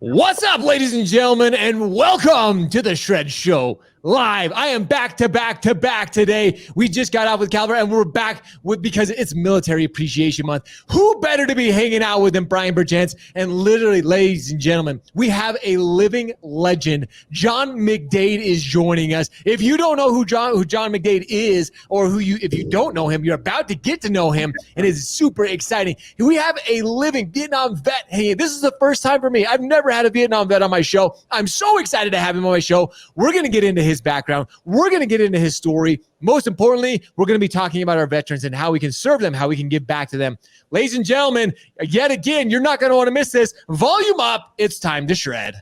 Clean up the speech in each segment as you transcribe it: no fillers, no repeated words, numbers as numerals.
What's up, ladies and gentlemen, and welcome to the Shred Show live. I am back to back today. We just got out with Caliber, and we're back because it's Military Appreciation Month. Who better to be hanging out with than Bryan Bergjans? And literally, ladies and gentlemen, we have a living legend. John McDade is joining us. If you don't know who John McDade is, or if you don't know him, you're about to get to know him, and it's super exciting. We have a living Vietnam vet. Hey, this is the first time for me. I've never had a Vietnam vet on my show. I'm so excited to have him on my show. We're going to get into his background. We're going to get into his story. Most importantly, we're going to be talking about our veterans and how we can serve them, how we can give back to them. Ladies and gentlemen, yet again, you're not going to want to miss this. Volume up. It's time to shred.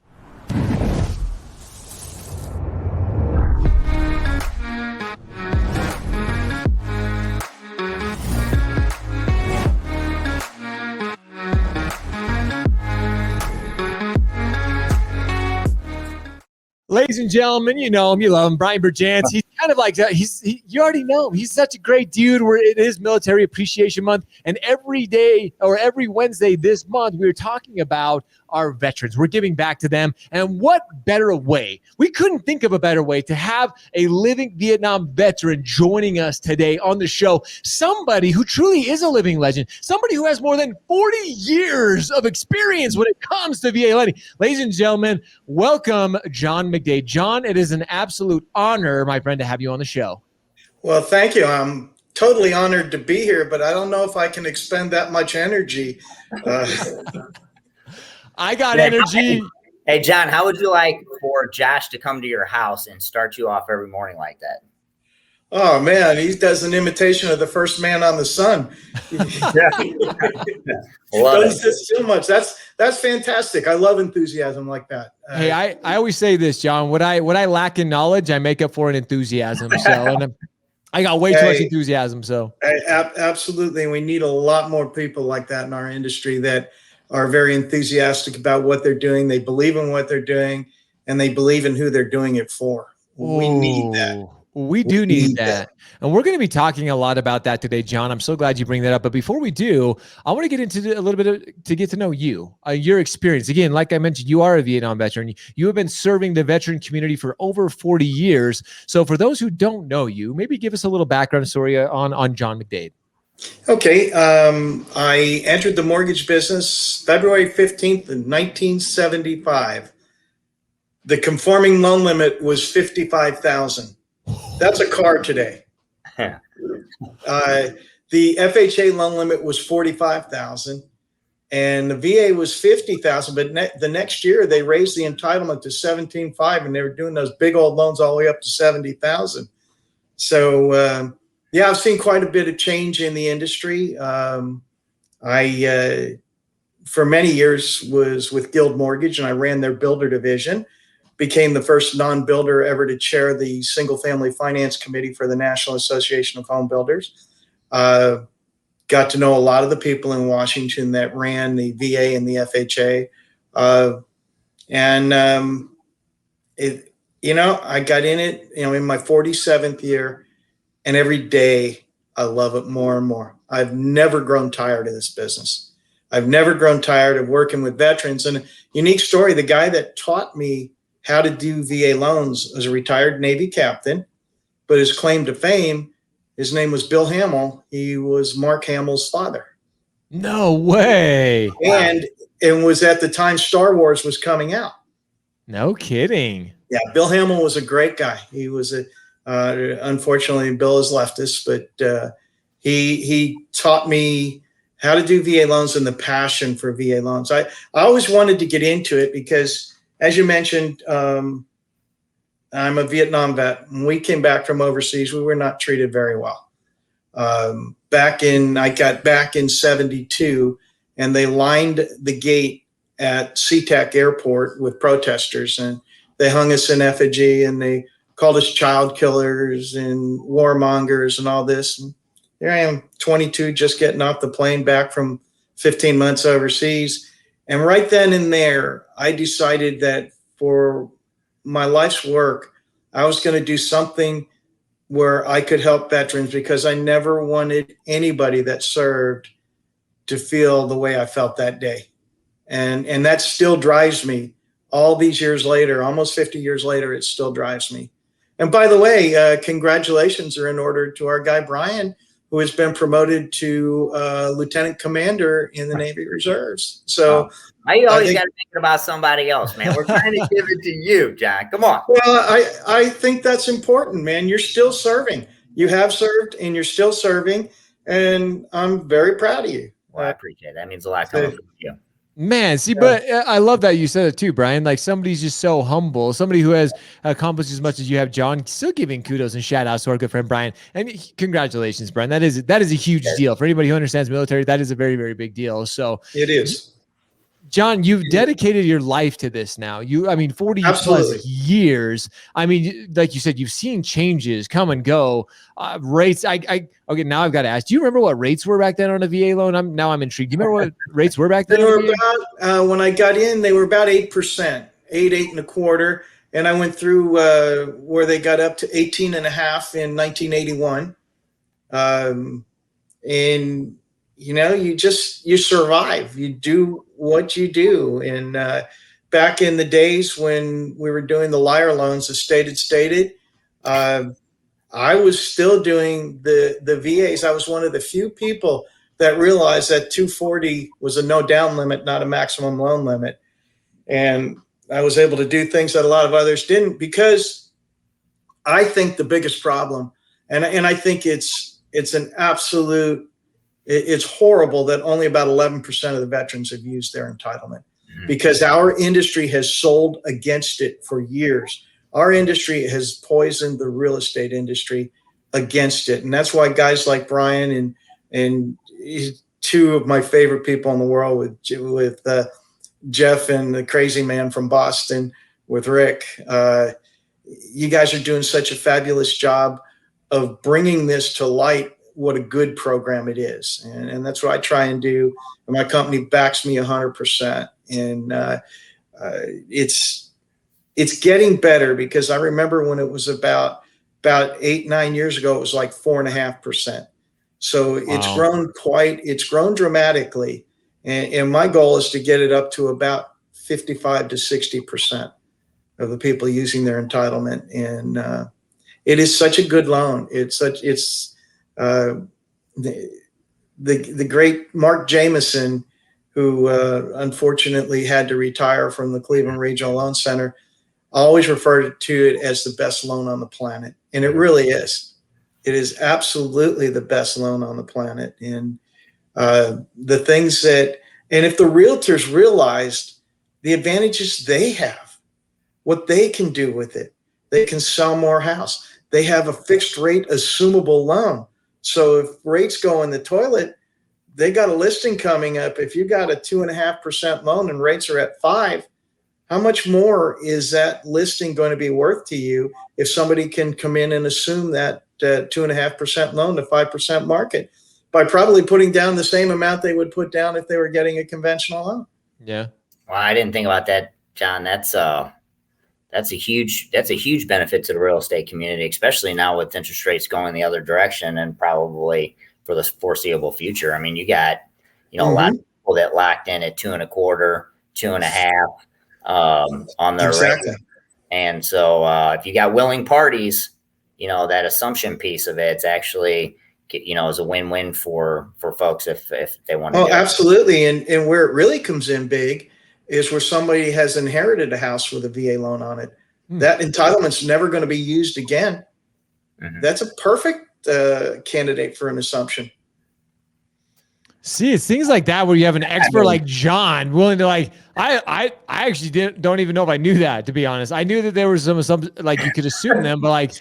Ladies and gentlemen, you know him, you love him, Bryan Bergjans. He's kind of like that. You already know him. He's such a great dude. It is Military Appreciation Month, and every day or every Wednesday this month, we're talking about our veterans. We're giving back to them, and what better way? We couldn't think of a better way to have a living Vietnam veteran joining us today on the show. Somebody who truly is a living legend. Somebody who has more than 40 years of experience when it comes to VA lending. Ladies and gentlemen, welcome John McDade. John, it is an absolute honor, my friend, to have you on the show. Well, thank you. I'm totally honored to be here, but I don't know if I can expend that much energy. I got energy. Hey, John, how would you like for Josh to come to your house and start you off every morning like that? Oh, man, he does an imitation of the first man on the sun. Does this too much. That's fantastic. I love enthusiasm like that. Hey, I always say this, John. What I lack in knowledge, I make up for in enthusiasm. So and I got way too much enthusiasm. So absolutely. We need a lot more people like that in our industry that are very enthusiastic about what they're doing. They believe in what they're doing, and they believe in who they're doing it for. We need that. We do need that. And we're going to be talking a lot about that today, John. I'm so glad you bring that up. But before we do, I want to get into a little bit to get to know you, your experience. Again, like I mentioned, you are a Vietnam veteran. You have been serving the veteran community for over 40 years. So for those who don't know you, maybe give us a little background story on John McDade. Okay. I entered the mortgage business February 15th in 1975. The conforming loan limit was $55,000. That's a car today. The FHA loan limit was $45,000, and the VA was $50,000. But the next year they raised the entitlement to $17,500, and they were doing those big old loans all the way up to $70,000. So yeah, I've seen quite a bit of change in the industry. I for many years was with Guild Mortgage, and I ran their builder division. Became the first non-builder ever to chair the Single Family Finance Committee for the National Association of Home Builders. Got to know a lot of the people in Washington that ran the VA and the FHA. I got in it, in my 47th year, and every day I love it more and more. I've never grown tired of this business. I've never grown tired of working with veterans. And a unique story, the guy that taught me how to do VA loans as a retired Navy captain, but his claim to fame, his name was Bill Hamill. He was Mark Hamill's father. No way. And it was at the time Star Wars was coming out. No kidding. Yeah, Bill Hamill was a great guy. He was unfortunately, Bill has left us, but he taught me how to do VA loans and the passion for VA loans. I always wanted to get into it because, as you mentioned, I'm a Vietnam vet. When we came back from overseas, we were not treated very well. I got back in 72, and they lined the gate at SeaTac Airport with protesters, and they hung us in effigy, and they called us child killers and warmongers and all this. And here I am, 22, just getting off the plane back from 15 months overseas. And right then and there, I decided that for my life's work, I was going to do something where I could help veterans, because I never wanted anybody that served to feel the way I felt that day. And that still drives me all these years later, almost 50 years later, it still drives me. And by the way, congratulations are in order to our guy, Bryan, who has been promoted to lieutenant commander in the Navy Reserves. So why you always got to think about somebody else, man? We're trying to give it to you, John. Come on. Well, I think that's important, man. You're still serving. You have served and you're still serving. And I'm very proud of you. Well, I appreciate it. That means a lot coming from you. Man, see, but I love that you said it too, Bryan. Like somebody's just so humble, somebody who has accomplished as much as you have, John, still giving kudos and shout outs to our good friend Bryan. And congratulations, Bryan. That is a huge deal for anybody who understands military. That is a very, very big deal. So it is. John, you've dedicated your life to this now. 40 plus years. I mean, like you said, you've seen changes come and go. Rates. Okay, now I've got to ask. Do you remember what rates were back then on a VA loan? I'm intrigued. Do you remember what rates were back then? They were about when I got in. They were about 8%, 8.25%, and I went through where they got up to 18.5 in 1981. And you survive. You do what you do. And back in the days when we were doing the liar loans, the stated, I was still doing the VAs. I was one of the few people that realized that 240 was a no down limit, not a maximum loan limit. And I was able to do things that a lot of others didn't, because I think the biggest problem, and I think it's an absolute, it's horrible that only about 11% of the veterans have used their entitlement, because our industry has sold against it for years. Our industry has poisoned the real estate industry against it. And that's why guys like Bryan and two of my favorite people in the world with Jeff and the crazy man from Boston with Rick, you guys are doing such a fabulous job of bringing this to light, what a good program it is. And that's what I try and do. And my company backs me 100%. And it's getting better, because I remember when it was about 8-9 years ago, it was like 4.5%. So wow. It's grown dramatically. And my goal is to get it up to about 55 to 60% of the people using their entitlement. And it is such a good loan. The great Mark Jameson, who unfortunately had to retire from the Cleveland Regional Loan Center, always referred to it as the best loan on the planet. And it really is. It is absolutely the best loan on the planet. And the things that, and if the realtors realized the advantages they have, what they can do with it, they can sell more house. They have a fixed rate assumable loan. So if rates go in the toilet, they got a listing coming up. If you got a 2.5% loan and rates are at 5%, how much more is that listing going to be worth to you if somebody can come in and assume that 2.5% loan to 5% market by probably putting down the same amount they would put down if they were getting a conventional loan? Yeah. Well, I didn't think about that, John. That's a huge benefit to the real estate community, especially now with interest rates going the other direction and probably for the foreseeable future. I mean, you got, a lot of people that locked in at 2.25%, 2.5% on their rate. And so if you got willing parties, that assumption piece of it's actually, is a win-win for folks if they want to. Oh, absolutely. And where it really comes in big is where somebody has inherited a house with a VA loan on it. That entitlement's never going to be used again. That's a perfect candidate for an assumption. See, it's things like that where you have an expert like John willing to I actually don't even know if I knew that, to be honest. I knew that there was some like you could assume them, but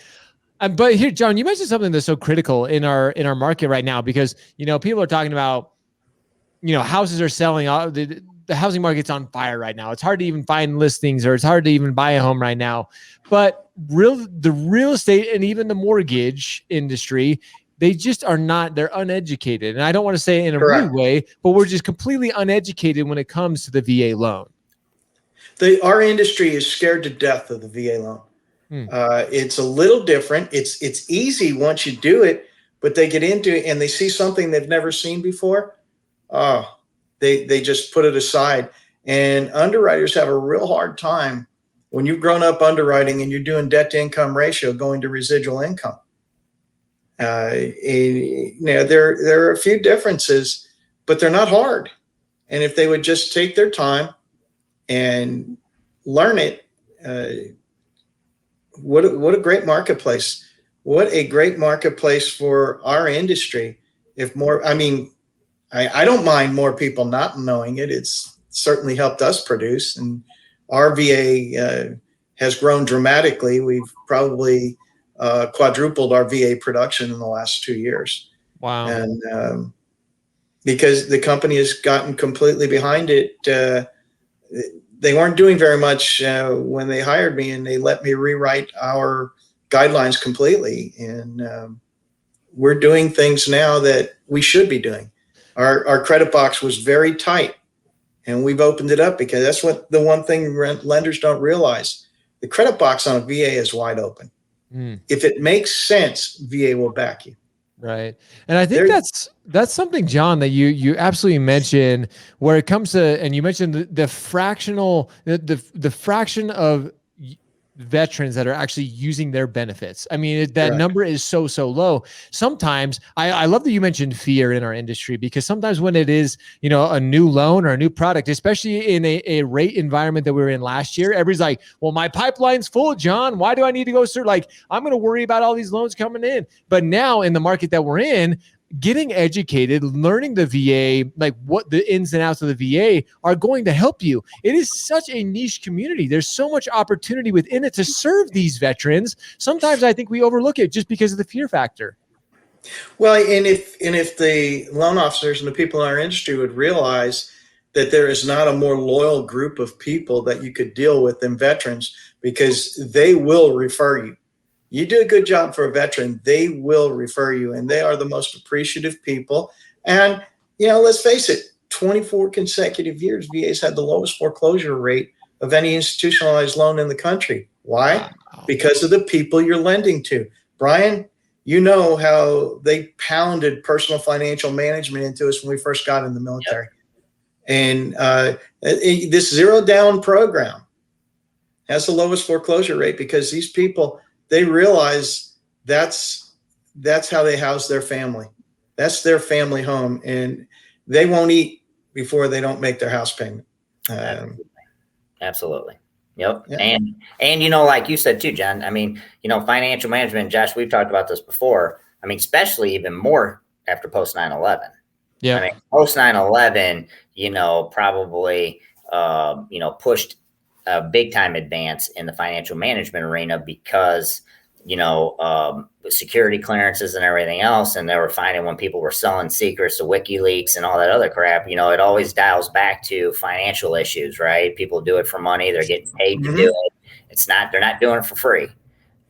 but here, John, you mentioned something that's so critical in our market right now, because, people are talking about, houses are selling. The housing market's on fire right now. It's hard to even find listings, or it's hard to even buy a home right now. But the real estate and even the mortgage industry, they just are not, they're uneducated. And I don't want to say it in a rude way, but we're just completely uneducated when it comes to the VA loan. Our industry is scared to death of the VA loan. It's a little different. It's easy once you do it, but they get into it and they see something they've never seen before. They just put it aside. And underwriters have a real hard time when you've grown up underwriting and you're doing debt to income ratio going to residual income. There are a few differences, but they're not hard. And if they would just take their time and learn it, what a great marketplace. What a great marketplace for our industry. If more, I mean, I don't mind more people not knowing it. It's certainly helped us produce, and our VA has grown dramatically. We've probably quadrupled our VA production in the last 2 years. Wow. And because the company has gotten completely behind it. They weren't doing very much when they hired me, and they let me rewrite our guidelines completely. And we're doing things now that we should be doing. Our credit box was very tight, and we've opened it up because that's what the one thing lenders don't realize. The credit box on a VA is wide open. If it makes sense, VA will back you. Right. And I think that's something, John, that you absolutely mentioned where it comes to, and you mentioned the fractional, the fraction of veterans that are actually using their benefits. I mean, that number is so low. Sometimes I love that you mentioned fear in our industry, because sometimes when it is, a new loan or a new product, especially in a rate environment that we were in last year, everybody's like, well, my pipeline's full, John. Why do I need to go through? Like, I'm going to worry about all these loans coming in. But now in the market that we're in, getting educated, learning the VA, like what the ins and outs of the VA are going to help you. It is such a niche community. There's so much opportunity within it to serve these veterans. Sometimes I think we overlook it just because of the fear factor. Well, and if the loan officers and the people in our industry would realize that there is not a more loyal group of people that you could deal with than veterans, because they will refer you. You do a good job for a veteran, they will refer you, and they are the most appreciative people. And, let's face it, 24 consecutive years, VA's had the lowest foreclosure rate of any institutionalized loan in the country. Why? Wow. Because of the people you're lending to. Bryan, you know how they pounded personal financial management into us when we first got in the military. Yep. And this zero down program has the lowest foreclosure rate because these people, they realize that's how they house their family. That's their family home, and they won't eat before they don't make their house payment. Absolutely. Yep. Yeah. And like you said too, John, I mean, financial management, Josh, we've talked about this before. I mean, especially even more after post 9/11. Yeah. I mean, post 9/11, probably, pushed a big time advance in the financial management arena because, security clearances and everything else. And they were finding when people were selling secrets to WikiLeaks and all that other crap, it always dials back to financial issues, right? People do it for money. They're getting paid to do it. They're not doing it for free.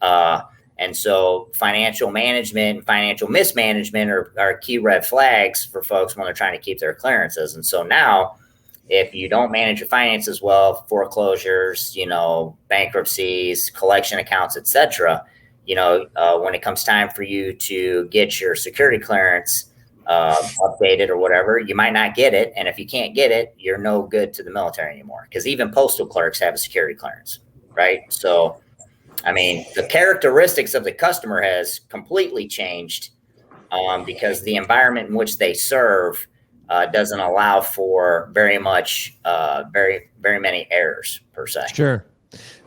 And so financial management and financial mismanagement are key red flags for folks when they're trying to keep their clearances. And so now, if you don't manage your finances well, foreclosures, bankruptcies, collection accounts, etc., when it comes time for you to get your security clearance updated or whatever, you might not get it. And if you can't get it, you're no good to the military anymore, because even postal clerks have a security clearance, right? So, I mean, the characteristics of the customer has completely changed because the environment in which they serve doesn't allow for very many errors per se. Sure.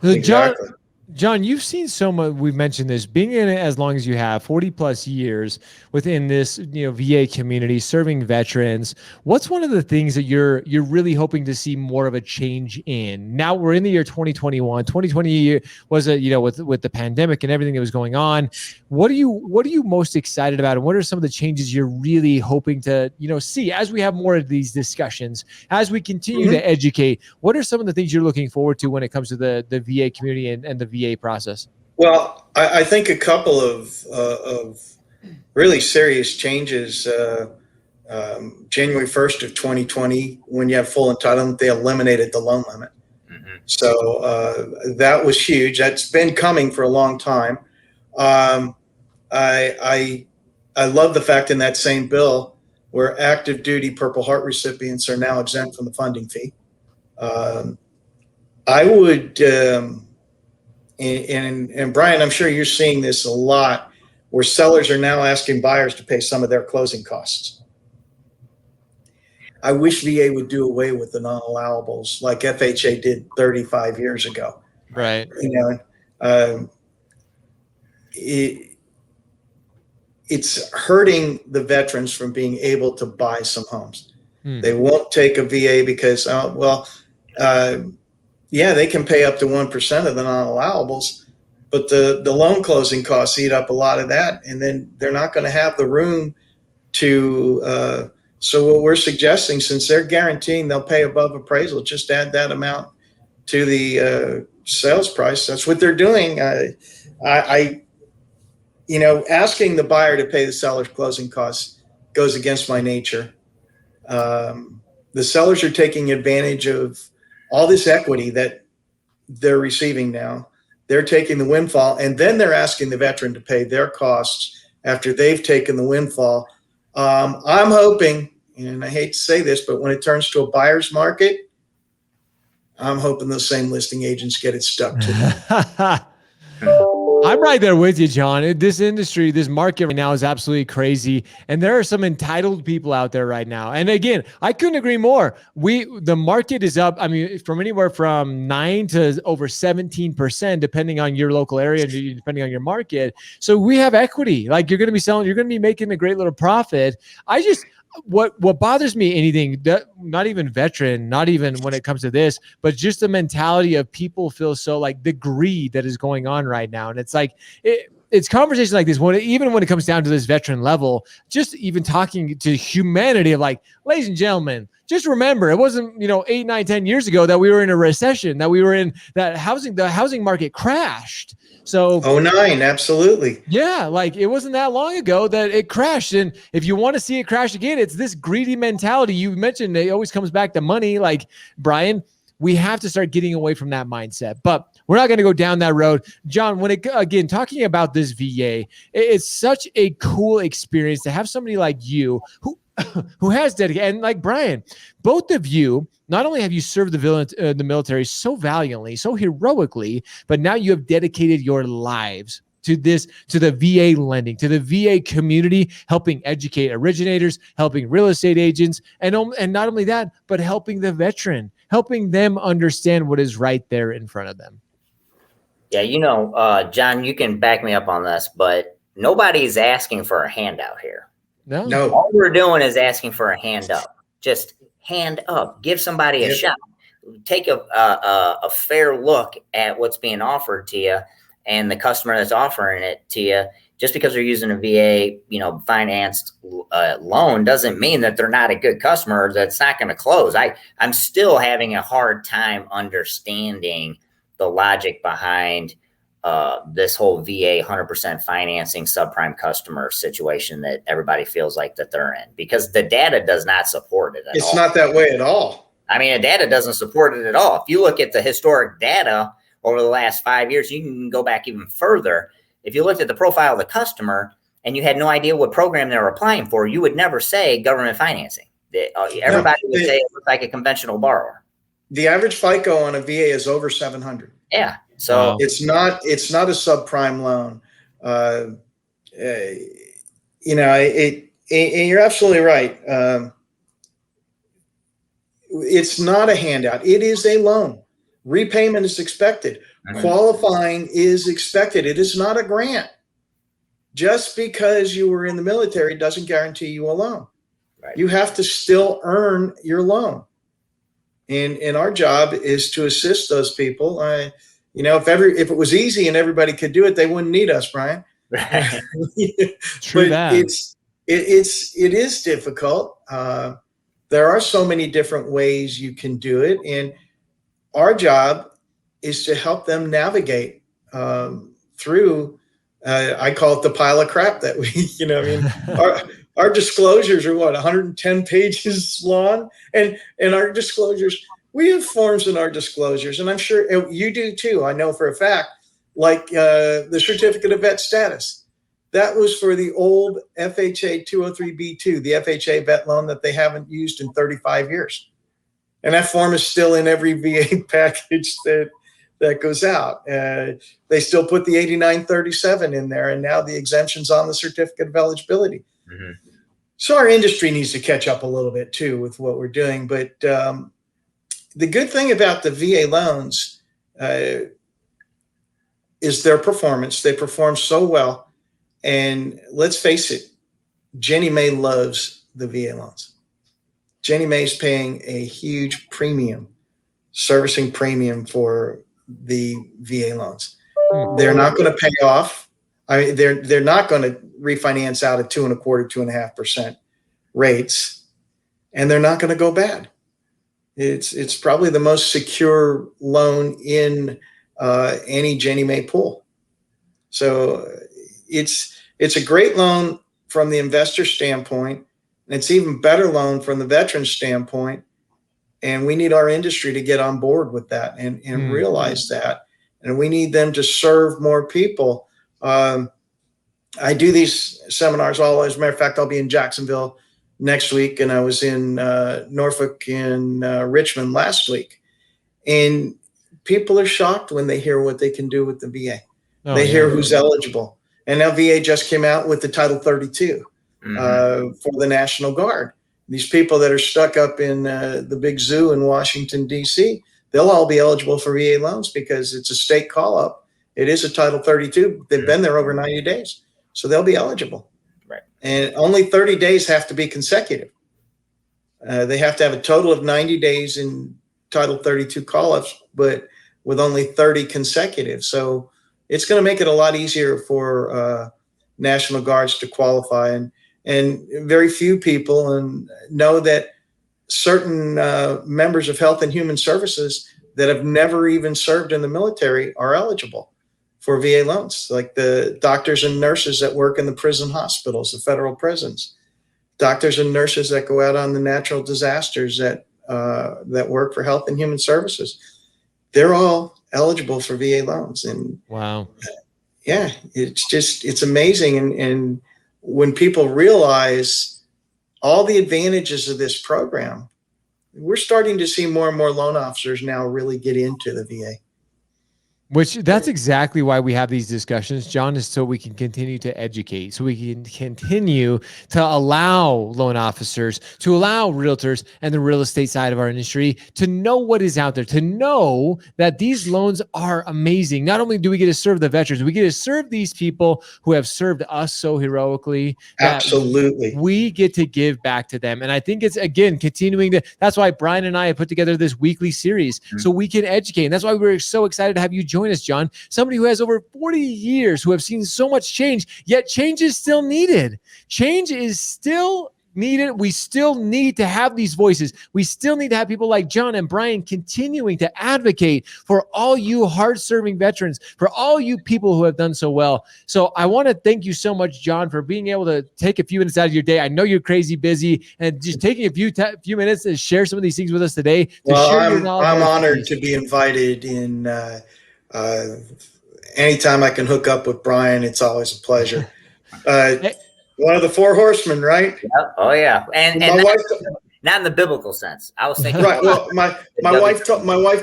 Exactly. John, you've seen so much. We've mentioned this, being in it as long as you have, 40 plus years within this, VA community, serving veterans. What's one of the things that you're really hoping to see more of a change in? Now we're in the year 2021. 2020 was with the pandemic and everything that was going on. What are you most excited about, and what are some of the changes you're really hoping to see as we have more of these discussions, as we continue to educate? What are some of the things you're looking forward to when it comes to the VA community and the VA process? Well, I think a couple of really serious changes. January 1st of 2020, when you have full entitlement, they eliminated the loan limit. So that was huge. That's been coming for a long time. I love the fact in that same bill where active duty Purple Heart recipients are now exempt from the funding fee. I would, and Bryan, I'm sure you're seeing this a lot, where sellers are now asking buyers to pay some of their closing costs. I wish VA would do away with the non-allowables like FHA did 35 years ago. Right. It's hurting the veterans from being able to buy some homes. They won't take a VA because, they can pay up to 1% of the non-allowables, but the loan closing costs eat up a lot of that, and then they're not going to have the room to. So what we're suggesting, since they're guaranteeing they'll pay above appraisal, just add that amount to the sales price. That's what they're doing. Asking the buyer to pay the seller's closing costs goes against my nature. The sellers are taking advantage of all this equity that they're receiving now. They're taking the windfall, and then they're asking the veteran to pay their costs after they've taken the windfall. I'm hoping, and I hate to say this, but when it turns to a buyer's market, I'm hoping those same listing agents get it stuck to them. I'm right there with you, John. This industry, this market right now is absolutely crazy. And there are some entitled people out there right now. And again, I couldn't agree more. The market is up, from anywhere from 9 to over 17%, depending on your local area, depending on your market. So we have equity. Like, you're going to be selling, you're going to be making a great little profit. What bothers me, not even veteran, not even when it comes to this, but just the mentality of people feel so like the greed that is going on right now. And it's like, it's conversations like this, even when it comes down to this veteran level, just even talking to humanity of like, ladies and gentlemen, just remember, it wasn't, 8, 9, 10 years ago that we were in a recession, that we were in that the housing market crashed. So 2009, absolutely. Yeah, like it wasn't that long ago that it crashed. And if you want to see it crash again, it's this greedy mentality. You mentioned it always comes back to money. Like, Bryan, we have to start getting away from that mindset. But we're not going to go down that road. John, talking about this VA, it's such a cool experience to have somebody like you who has dedicated, and like Bryan, both of you, not only have you served the military so valiantly, so heroically, but now you have dedicated your lives to the VA lending, to the VA community, helping educate originators, helping real estate agents, and not only that, but helping the veteran, helping them understand what is right there in front of them. Yeah, John, you can back me up on this, but nobody's asking for a handout here. No. All we're doing is asking for a hand up. Just hand up. Give somebody a shot. Take a fair look at what's being offered to you and the customer that's offering it to you. Just because they're using a VA, financed loan doesn't mean that they're not a good customer that's not going to close. I'm still having a hard time understanding the logic behind this whole VA 100% financing subprime customer situation that everybody feels like that they're in, because the data does not support it at all. It's not that way at all. The data doesn't support it at all. If you look at the historic data over the last 5 years, you can go back even further. If you looked at the profile of the customer and you had no idea what program they were applying for, you would never say government financing. Everybody would say it looks like a conventional borrower. The average FICO on a VA is over 700. Yeah. So it's not a subprime loan. And you're absolutely right. It's not a handout. It is a loan. Repayment is expected. Mm-hmm. Qualifying is expected. It is not a grant. Just because you were in the military doesn't guarantee you a loan. Right. You have to still earn your loan. And our job is to assist those people. If it was easy and everybody could do it, they wouldn't need us, Bryan. Right. True that. It is difficult. There are so many different ways you can do it, and our job is to help them navigate through. I call it the pile of crap that we. Our disclosures are 110 pages long, and our disclosures. We have forms in our disclosures, and I'm sure you do too. I know for a fact, like the certificate of vet status. That was for the old FHA 203B2, the FHA vet loan that they haven't used in 35 years. And that form is still in every VA package that goes out. They still put the 8937 in there, and now the exemption's on the certificate of eligibility. Mm-hmm. So our industry needs to catch up a little bit too with what we're doing. But the good thing about the VA loans is their performance. They perform so well. And let's face it, Jenny Mae loves the VA loans. Jenny Mae's paying a huge premium, servicing premium for the VA loans. They're not going to pay off. They're not going to refinance out at 2.25%, 2.5% rates, and they're not going to go bad. It's probably the most secure loan in any Jenny Mae pool. So it's a great loan from the investor standpoint, and it's even better loan from the veteran standpoint. And we need our industry to get on board with that and realize that. And we need them to serve more people. I do these seminars as a matter of fact, I'll be in Jacksonville next week, and I was in Norfolk and Richmond last week. And people are shocked when they hear what they can do with the VA. They hear who's eligible. And now VA just came out with the Title 32 for the National Guard. These people that are stuck up in the big zoo in Washington, D.C., they'll all be eligible for VA loans because it's a state call-up. It is a Title 32. They've been there over 90 days. So they'll be eligible. Right. And only 30 days have to be consecutive. They have to have a total of 90 days in Title 32 call-ups, but with only 30 consecutive. So it's going to make it a lot easier for National Guards to qualify. And very few people know that certain members of Health and Human Services that have never even served in the military are eligible for VA loans, like the doctors and nurses that work in the prison hospitals, the federal prisons, doctors and nurses that go out on the natural disasters that work for Health and Human Services. They're all eligible for VA loans. And wow. Yeah, it's amazing. And when people realize all the advantages of this program, we're starting to see more and more loan officers now really get into the VA. Which that's exactly why we have these discussions, John, is so we can continue to educate, so we can continue to allow loan officers, to allow realtors and the real estate side of our industry to know what is out there, to know that these loans are amazing. Not only do we get to serve the veterans, we get to serve these people who have served us so heroically. Absolutely. We get to give back to them. And I think it's, again, continuing to, that's why Bryan and I have put together this weekly series so we can educate. And that's why we're so excited to have you join us, John, somebody who has over 40 years, who have seen so much change, yet change is still needed. Change is still needed. We still need to have these voices. We still need to have people like John and Bryan continuing to advocate for all you hard-serving veterans, for all you people who have done so well. So I want to thank you so much, John, for being able to take a few minutes out of your day. I know you're crazy busy, and just taking a few minutes to share some of these things with us today. I'm honored to be invited in. Anytime I can hook up with Bryan, it's always a pleasure. One of the four horsemen, right? Yep. Oh yeah, and my wife, not in the biblical sense. I was thinking, right? Well, my wife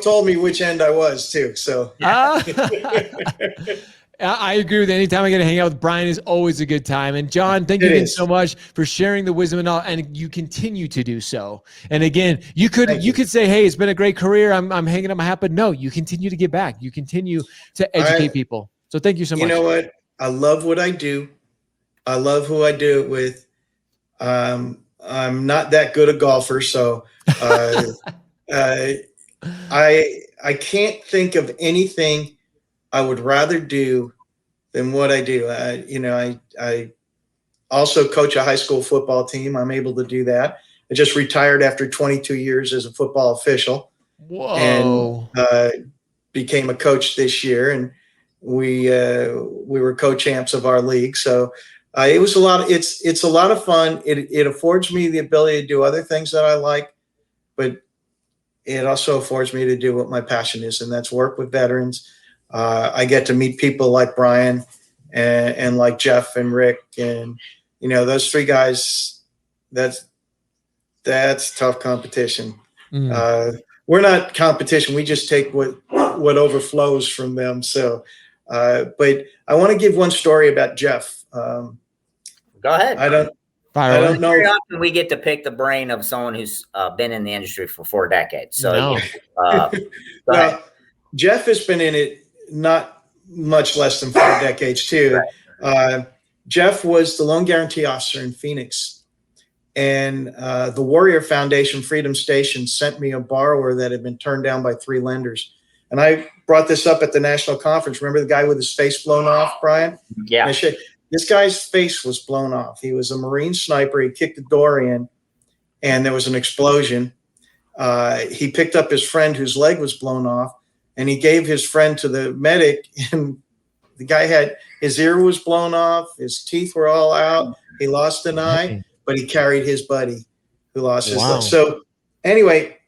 told me which end I was too. So I agree with you. Anytime I get to hang out with Bryan is always a good time. And John, thank you again so much for sharing the wisdom and all, and you continue to do so. And again, you could say, hey, it's been a great career. I'm hanging up my hat, but no, you continue to give back. You continue to educate people. So thank you so much. You know what? I love what I do. I love who I do it with. I'm not that good a golfer, so I can't think of anything I would rather do than what I do. I also coach a high school football team. I'm able to do that. I just retired after 22 years as a football official. Whoa. And became a coach this year, and we were co-champs of our league. So it was a lot. It's a lot of fun. It affords me the ability to do other things that I like, but it also affords me to do what my passion is, and that's work with veterans. I get to meet people like Bryan and like Jeff and Rick, and those three guys. That's tough competition. We're not competition. We just take what overflows from them. So, but I want to give one story about Jeff. Go ahead. I don't know. Very often we get to pick the brain of someone who's been in the industry for 4 decades. So, well, Jeff has been in it not much less than 4 decades too. Right. Jeff was the loan guarantee officer in Phoenix. And the Warrior Foundation Freedom Station sent me a borrower that had been turned down by 3 lenders. And I brought this up at the national conference. Remember the guy with his face blown off, Brian? Yeah. This guy's face was blown off. He was a Marine sniper. He kicked the door in, and there was an explosion. He picked up his friend whose leg was blown off, and he gave his friend to the medic. And the guy had his ear was blown off. His teeth were all out. He lost an eye. But he carried his buddy who lost his leg. So anyway,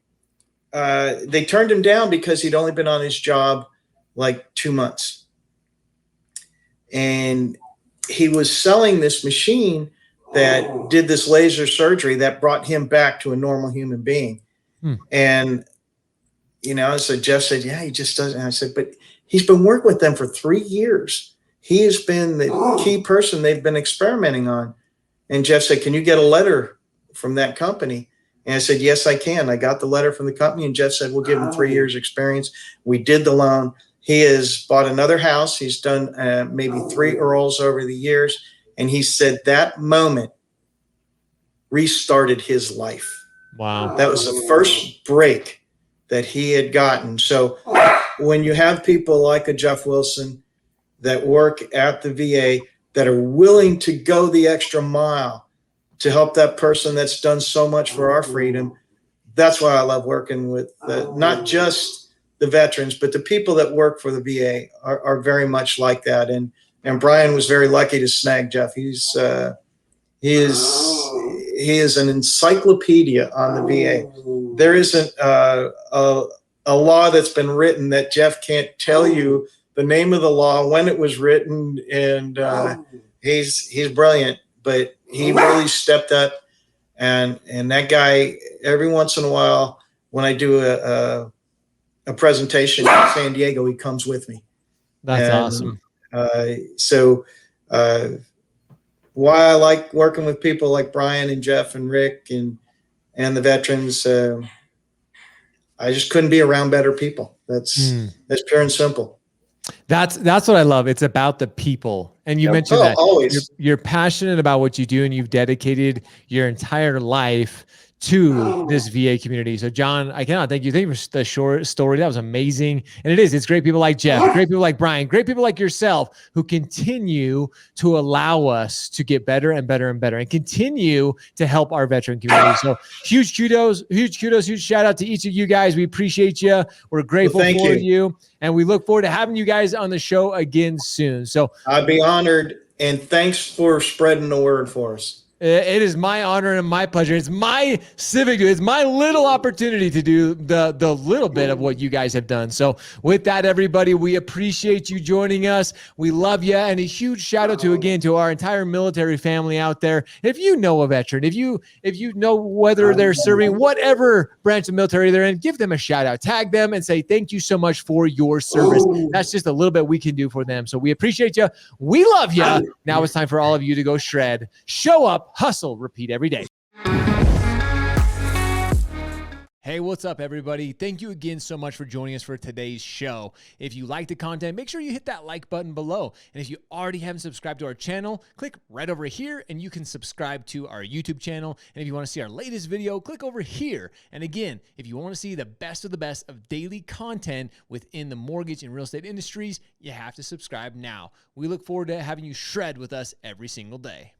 they turned him down because he'd only been on his job like 2 months. And he was selling this machine that did this laser surgery that brought him back to a normal human being. And, so Jeff said, yeah, he just doesn't. And I said, but he's been working with them for 3 years. He has been the key person they've been experimenting on. And Jeff said, can you get a letter from that company? And I said, yes, I can. I got the letter from the company. And Jeff said, we'll give him 3 years experience. We did the loan. He has bought another house. He's done maybe 3 Earls over the years. And he said that moment restarted his life. Wow. That was the first break that he had gotten. So when you have people like a Jeff Wilson that work at the VA, that are willing to go the extra mile to help that person that's done so much for our freedom. That's why I love working with not just the veterans, but the people that work for the VA are very much like that. And Bryan was very lucky to snag Jeff. He is an encyclopedia on the VA. There isn't a law that's been written that Jeff can't tell you the name of the law, when it was written, and he's brilliant. But he really stepped up, and that guy, every once in a while, when I do a presentation in San Diego, he comes with me. That's awesome. So why I like working with people like Bryan and Jeff and Rick and the veterans, I just couldn't be around better people. That's pure and simple. That's what I love. It's about the people. And you mentioned that always. You're passionate about what you do, and you've dedicated your entire life to this VA community. So John, I cannot thank you. Thank you for the short story. That was amazing. And it's great people like Jeff, great people like Bryan, great people like yourself who continue to allow us to get better and better and better and continue to help our veteran community. So huge kudos, huge shout out to each of you guys. We appreciate you. We're grateful for you. And we look forward to having you guys on the show again soon. So I'd be honored. And thanks for spreading the word for us. It is my honor and my pleasure. It's my civic duty. It's my little opportunity to do the little bit of what you guys have done. So with that, everybody, we appreciate you joining us. We love you. And a huge shout out to our entire military family out there. If you know a veteran, if you know whether they're serving whatever branch of military they're in, give them a shout out, tag them and say, thank you so much for your service. That's just a little bit we can do for them. So we appreciate you. We love you. Now it's time for all of you to go shred, show up, hustle, repeat every day. Hey, what's up, everybody? Thank you again so much for joining us for today's show. If you like the content, make sure you hit that like button below. And if you already haven't subscribed to our channel, click right over here and you can subscribe to our YouTube channel. And if you want to see our latest video, click over here. And again, if you want to see the best of daily content within the mortgage and real estate industries, you have to subscribe now. We look forward to having you shred with us every single day.